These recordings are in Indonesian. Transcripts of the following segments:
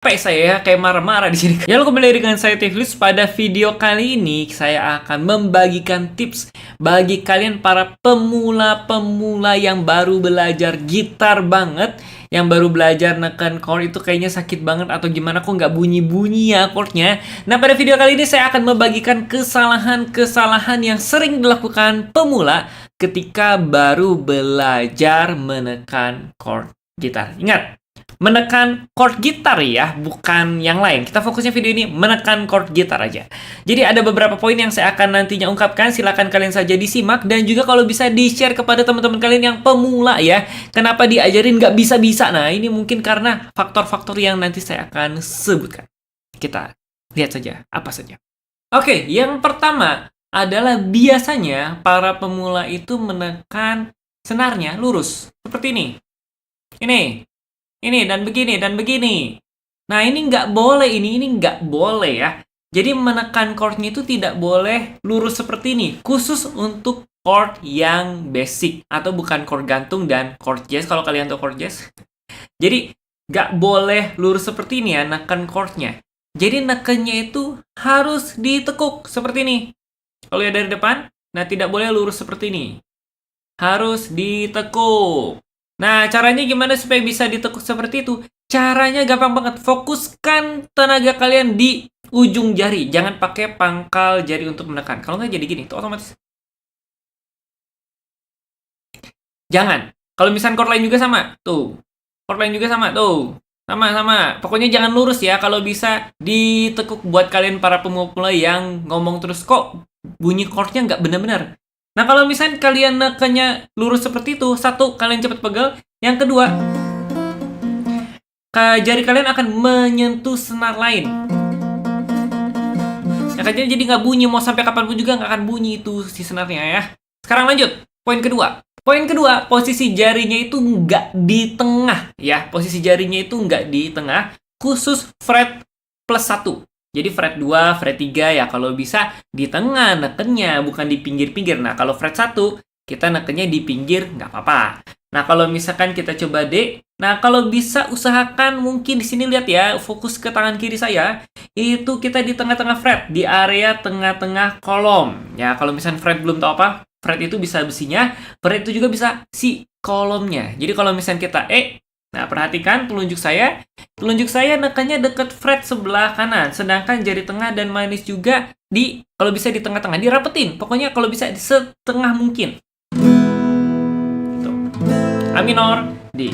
Sampai saya kayak marah-marah di sini. Ya, kembali dengan saya Tiflis. Pada video kali ini saya akan membagikan tips bagi kalian para pemula-pemula yang baru belajar gitar banget, yang baru belajar neken chord itu kayaknya sakit banget atau gimana kok nggak bunyi-bunyi ya chordnya. Nah, pada video kali ini saya akan membagikan kesalahan-kesalahan yang sering dilakukan pemula ketika baru belajar menekan chord gitar. Ingat, menekan chord gitar ya, bukan yang lain. Kita fokusnya video ini menekan chord gitar aja. Jadi ada beberapa poin yang saya akan nantinya ungkapkan. Silakan kalian saja disimak dan juga kalau bisa di-share kepada teman-teman kalian yang pemula ya. Kenapa diajarin nggak bisa-bisa? Nah, ini mungkin karena faktor-faktor yang nanti saya akan sebutkan. Kita lihat saja apa saja. Oke, yang pertama adalah biasanya para pemula itu menekan senarnya lurus seperti ini. Ini dan begini dan begini. Nah, ini nggak boleh, ini nggak boleh ya. Jadi menekan chordnya itu tidak boleh lurus seperti ini. Khusus untuk chord yang basic atau bukan chord gantung dan chord jazz. Kalau kalian tahu chord jazz. Jadi nggak boleh lurus seperti ini ya, neken chordnya. Jadi nekennya itu harus ditekuk seperti ini. Kalau ya dari depan, nah tidak boleh lurus seperti ini. Harus ditekuk. Nah, caranya gimana supaya bisa ditekuk seperti itu? Caranya gampang banget. Fokuskan tenaga kalian di ujung jari. Jangan pakai pangkal jari untuk menekan. Kalau nggak jadi gini, itu otomatis. Jangan. Kalau misalnya chord lain juga sama. Tuh. Chord lain juga sama. Tuh. Sama-sama. Pokoknya jangan lurus ya. Kalau bisa ditekuk buat kalian para pemula yang ngomong terus, kok bunyi chordnya nggak benar-benar. Nah, kalau misalnya kalian nekennya lurus seperti itu, satu, kalian cepat pegel. Yang kedua, jari kalian akan menyentuh senar lain. Ya, jadi nggak bunyi, mau sampai kapanpun juga nggak akan bunyi itu si senarnya ya. Sekarang lanjut, poin kedua. Poin kedua, posisi jarinya itu nggak di tengah ya. Posisi jarinya itu nggak di tengah, khusus fret plus 1. Jadi fret 2, fret 3 ya kalau bisa di tengah nekennya, bukan di pinggir-pinggir. Nah, kalau fret 1, kita nekennya di pinggir, nggak apa-apa. Nah, kalau misalkan kita coba D, nah kalau bisa usahakan mungkin di sini lihat ya, fokus ke tangan kiri saya, itu kita di tengah-tengah fret, di area tengah-tengah kolom. Ya, kalau misalkan fret belum tahu apa, fret itu bisa besinya, fret itu juga bisa si kolomnya. Jadi kalau misalkan kita E, nah, perhatikan telunjuk saya. Telunjuk saya nekannya dekat fret sebelah kanan. Sedangkan jari tengah dan manis juga kalau bisa di tengah-tengah. Dirapetin. Pokoknya kalau bisa di setengah mungkin. Tuh. A minor, D.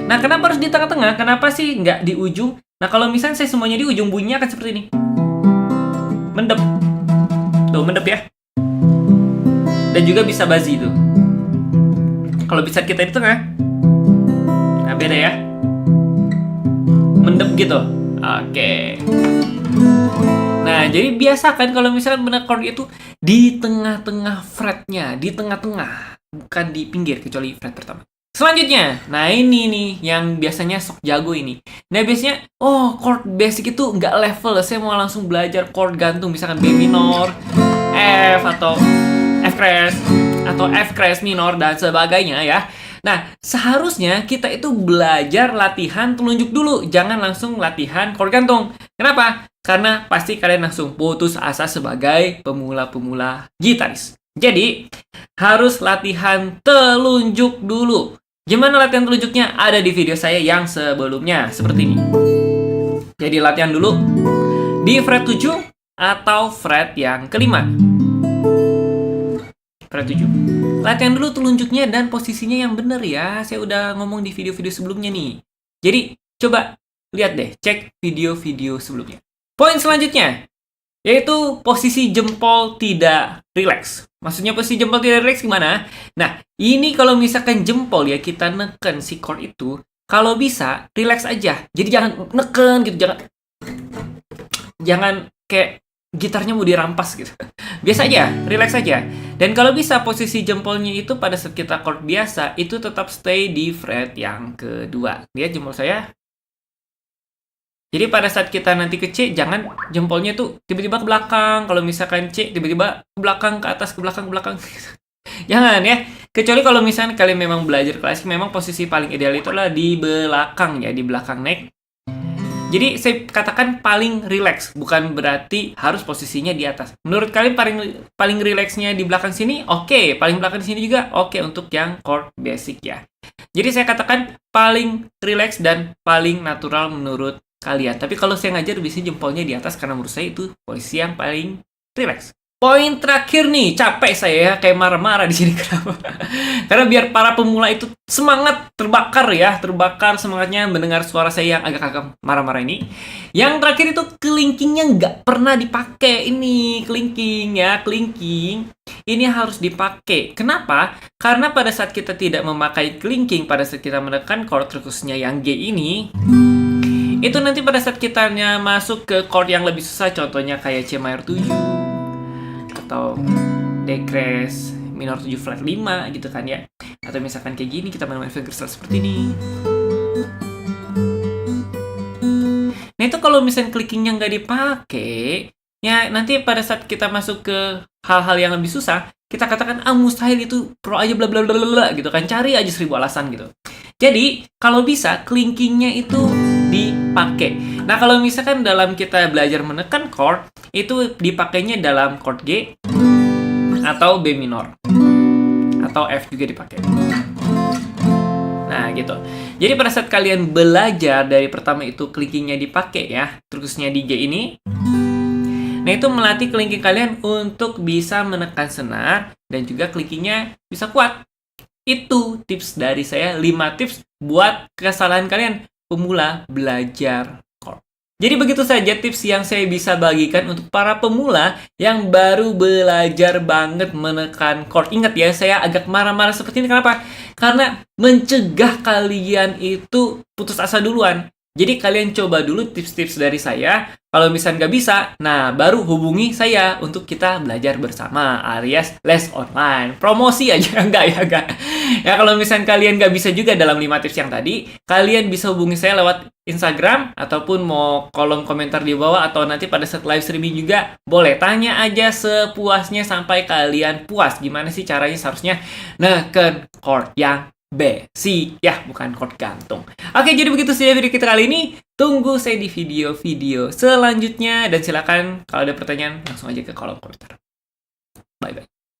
Nah, kenapa harus di tengah-tengah? Kenapa sih nggak di ujung? Nah, kalau misalnya saya semuanya di ujung, bunyinya akan seperti ini. Mendep. Tuh, mendep ya. Dan juga bisa bazi tuh. Kalau bisa kita di tengah, beda ya, mendep gitu. Oke. Nah, jadi biasakan kalau misalnya menekan chord itu di tengah-tengah fretnya, di tengah-tengah, bukan di pinggir kecuali fret pertama. Selanjutnya, nah ini nih yang biasanya sok jago ini. Nah, biasanya chord basic itu nggak level. Saya mau langsung belajar chord gantung, misalkan B minor, F atau F crash atau F crash minor dan sebagainya ya. Nah, seharusnya kita itu belajar latihan telunjuk dulu. Jangan langsung latihan chord gantung. Kenapa? Karena pasti kalian langsung putus asa sebagai pemula-pemula gitaris. Jadi, harus latihan telunjuk dulu. Gimana latihan telunjuknya? Ada di video saya yang sebelumnya, seperti ini. Jadi, latihan dulu di fret 7 atau fret yang kelima. Fret 7. Latihan dulu telunjuknya dan posisinya yang benar ya. Saya udah ngomong di video-video sebelumnya nih. Jadi, coba lihat deh, cek video-video sebelumnya. Poin selanjutnya, yaitu posisi jempol tidak rileks. Maksudnya posisi jempol tidak rileks gimana? Nah, ini kalau misalkan jempol ya, kita neken si chord itu, kalau bisa, rileks aja. Jadi jangan neken gitu, jangan kayak gitarnya mau dirampas gitu. Biasa aja, relax aja. Dan kalau bisa posisi jempolnya itu pada saat kita chord biasa itu tetap stay di fret yang kedua. Lihat jempol saya. Jadi pada saat kita nanti ke C, jangan jempolnya tuh tiba-tiba ke belakang. Kalau misalkan C, tiba-tiba ke belakang, ke atas, ke belakang, ke belakang. Jangan ya. Kecuali kalau misalnya kalian memang belajar klasik, memang posisi paling ideal itu adalah di belakang ya, di belakang neck. Jadi saya katakan paling relax, bukan berarti harus posisinya di atas. Menurut kalian paling relaxnya di belakang sini? Oke. Paling belakang sini juga? Oke, untuk yang chord basic ya. Jadi saya katakan paling relax dan paling natural menurut kalian. Tapi kalau saya ngajar biasanya jempolnya di atas karena menurut saya itu posisi yang paling relax. Poin terakhir nih, capek saya ya, kayak marah-marah di sini. Kenapa? Karena biar para pemula itu semangat, terbakar semangatnya mendengar suara saya yang agak-agak marah-marah ini. Yang terakhir itu kelingkingnya nggak pernah dipakai ini, kelingking. Ini harus dipakai. Kenapa? Karena pada saat kita tidak memakai kelingking, pada saat kita menekan chord khususnya yang G ini, itu nanti pada saat kita masuk ke chord yang lebih susah, contohnya kayak C minor 7 atau D crash minor 7 flat 5 gitu kan ya. Atau misalkan kayak gini kita main fingerstyle seperti ini. Nah itu kalau misalnya clickingnya nggak dipakai, ya nanti pada saat kita masuk ke hal-hal yang lebih susah, kita katakan mustahil itu pro aja bla bla bla bla gitu kan, cari aja 1000 alasan gitu. Jadi kalau bisa clickingnya itu dipakai. Nah kalau misalkan dalam kita belajar menekan chord, itu dipakainya dalam chord G atau B minor atau F juga dipakai. Nah gitu. Jadi pada saat kalian belajar dari pertama itu clickingnya dipakai ya, terusnya di G ini. Nah itu melatih kelingking kalian untuk bisa menekan senar dan juga clickingnya bisa kuat. Itu tips dari saya, 5 tips buat kesalahan kalian pemula belajar chord. Jadi begitu saja tips yang saya bisa bagikan untuk para pemula yang baru belajar banget menekan chord. Ingat ya, saya agak marah-marah seperti ini. Kenapa? Karena mencegah kalian itu putus asa duluan. Jadi kalian coba dulu tips-tips dari saya. Kalau misalnya nggak bisa, nah baru hubungi saya untuk kita belajar bersama alias les online. Promosi aja, enggak. Ya kalau misalnya kalian nggak bisa juga dalam 5 tips yang tadi, kalian bisa hubungi saya lewat Instagram ataupun mau kolom komentar di bawah atau nanti pada saat live streaming juga boleh. Tanya aja sepuasnya sampai kalian puas. Gimana sih caranya seharusnya neken chord yang B, C, ya bukan chord gantung. Oke, jadi begitu saja video kita kali ini. Tunggu saya di video-video selanjutnya. Dan silakan kalau ada pertanyaan langsung aja ke kolom komentar. Bye-bye.